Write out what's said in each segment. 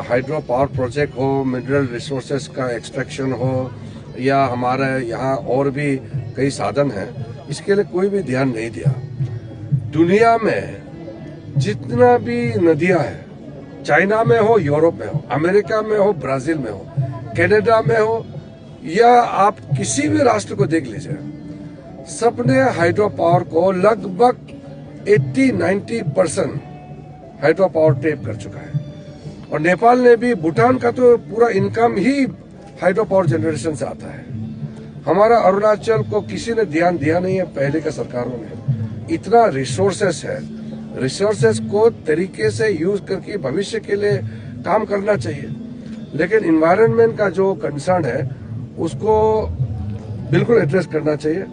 Hydro power project हो, mineral resources का extraction हो या हमारे यहाँ और भी कई साधन हैं, इसके लिए कोई भी ध्यान नहीं दिया। दुनिया में जितना भी नदियां हैं, चाइना में हो, यूरोप में हो, अमेरिका में हो, ब्राजील में हो, कनाडा में हो या आप किसी भी राष्ट्र को देख लीजिए, सबने हाइड्रो पावर को लगभग 80-90% हाइड्रो पावर टेप कर चुका है। और नेपाल ने भी, भूटान का तो पूरा इनकम ही हाइड्रो पावर जनरेशन से आता है। हमारा अरुणाचल को किसी ने ध्यान दिया नहीं है, पहले के सरकारों ने। इतना रिसोर्सेस है, रिसोर्सेस को तरीके से यूज करके भविष्य के लिए काम करना चाहिए। लेकिन इन्वायरमेंट का जो कंसर्न है उसको बिल्कुल एड्रेस करना चाहिए।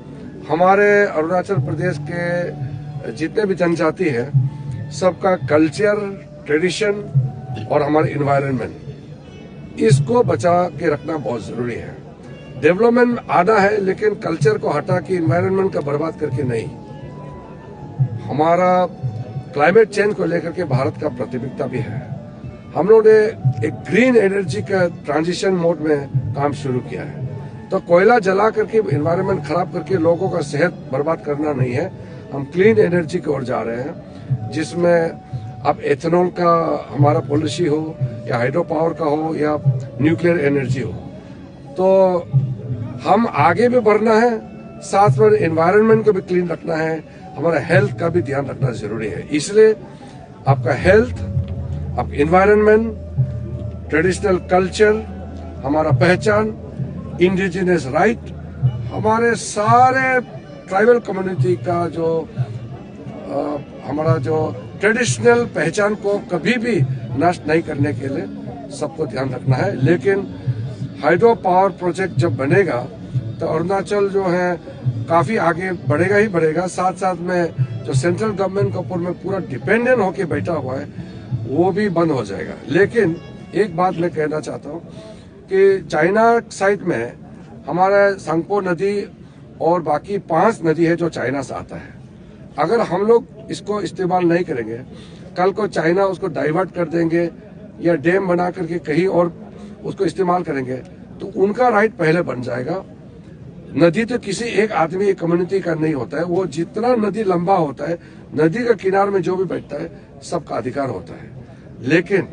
हमारे अरुणाचल प्रदेश के जितने भी जनजाति है, सबका कल्चर, ट्रेडिशन और हमारे इन्वायरमेंट, इसको बचा के रखना बहुत जरूरी है। डेवलपमेंट आना है, लेकिन कल्चर को हटा के इन्वायरमेंट का बर्बाद करके नहीं। हमारा क्लाइमेट चेंज को लेकर के भारत का प्राथमिकता भी है। हम लोगों ने एक ग्रीन एनर्जी का ट्रांजिशन मोड में काम शुरू किया है। तो कोयला जला करके इन्वायरमेंट खराब करके लोगों का सेहत बर्बाद करना नहीं है। हम क्लीन एनर्जी की ओर जा रहे हैं, जिसमें अब एथेनॉल का हमारा पॉलिसी हो या हाइड्रो पावर का हो या न्यूक्लियर एनर्जी हो। तो हम आगे भी बढ़ना है, साथ में एनवायरनमेंट को भी क्लीन रखना है, हमारा हेल्थ का भी ध्यान रखना जरूरी है। इसलिए आपका हेल्थ, आपका एनवायरनमेंट, ट्रेडिशनल कल्चर, हमारा पहचान, इंडिजिनस राइट, हमारे सारे ट्राइबल कम्युनिटी का जो हमारा जो ट्रेडिशनल पहचान को कभी भी नष्ट नहीं करने के लिए सबको ध्यान रखना है। लेकिन हाइड्रो पावर प्रोजेक्ट जब बनेगा तो अरुणाचल जो है काफी आगे बढ़ेगा ही बढ़ेगा। साथ साथ में जो सेंट्रल गवर्नमेंट के ऊपर में पूरा डिपेंडेंट होके बैठा हुआ है, वो भी बंद हो जाएगा। लेकिन एक बात मैं कहना चाहता हूँ कि चाइना साइड में हमारा सांगपो नदी और बाकी 5 नदी है जो चाइना से आता है। अगर हम लोग इसको इस्तेमाल नहीं करेंगे, कल को चाइना उसको डाइवर्ट कर देंगे या डैम बना करके कहीं और उसको इस्तेमाल करेंगे, तो उनका राइट पहले बन जाएगा। नदी तो किसी एक आदमी, एक कम्युनिटी का नहीं होता है। वो जितना नदी लंबा होता है, नदी का किनारे में जो भी बैठता है, सबका अधिकार होता है। लेकिन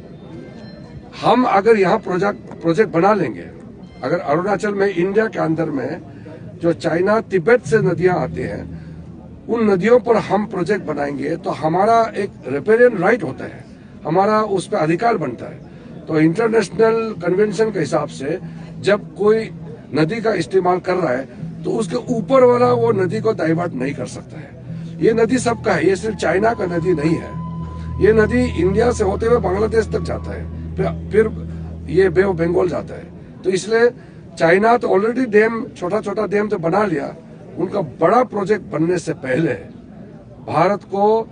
हम अगर यहाँ प्रोजेक्ट बना लेंगे, अगर अरुणाचल में, इंडिया के अंदर में जो चाइना तिब्बत से नदियां आती हैं, उन नदियों पर हम प्रोजेक्ट बनाएंगे तो हमारा एक रिपेरियन राइट होता है, हमारा उस पर अधिकार बनता है। तो इंटरनेशनल कन्वेंशन के हिसाब से जब कोई नदी का इस्तेमाल कर रहा है तो उसके ऊपर वाला वो नदी को डाइवर्ट नहीं कर सकता है। ये नदी सबका है, ये सिर्फ चाइना का नदी नहीं है। ये नदी इंडिया से होते हुए बांग्लादेश तक जाता है, फिर ये बे ऑफ बंगाल जाता है। तो इसलिए चाइना तो ऑलरेडी डैम, छोटा छोटा डैम तो बना लिया। उनका बड़ा प्रोजेक्ट बनने से पहले भारत को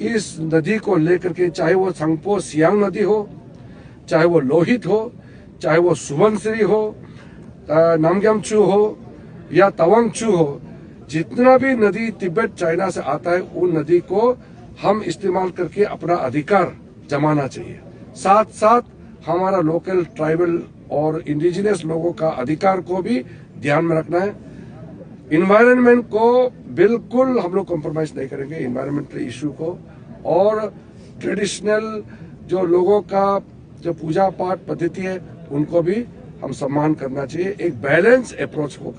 इस नदी को लेकर के, चाहे वो सांगपो सियांग नदी हो, चाहे वो लोहित हो, चाहे वो सुबनसिरी हो, नामग्यामचू हो या तवांगचू हो, जितना भी नदी तिब्बत चाइना से आता है, उन नदी को हम इस्तेमाल करके अपना अधिकार जमाना चाहिए। साथ साथ हमारा लोकल, ट्राइबल और इंडिजिनस लोगों का अधिकार को भी ध्यान में रखना है। इन्वायरमेंट को बिल्कुल हम लोग कॉम्प्रोमाइज नहीं करेंगे, इन्वायरमेंटल इशू को। और ट्रेडिशनल जो लोगों का जो पूजा पाठ पद्धति है, उनको भी हम सम्मान करना चाहिए। एक बैलेंस अप्रोच होकर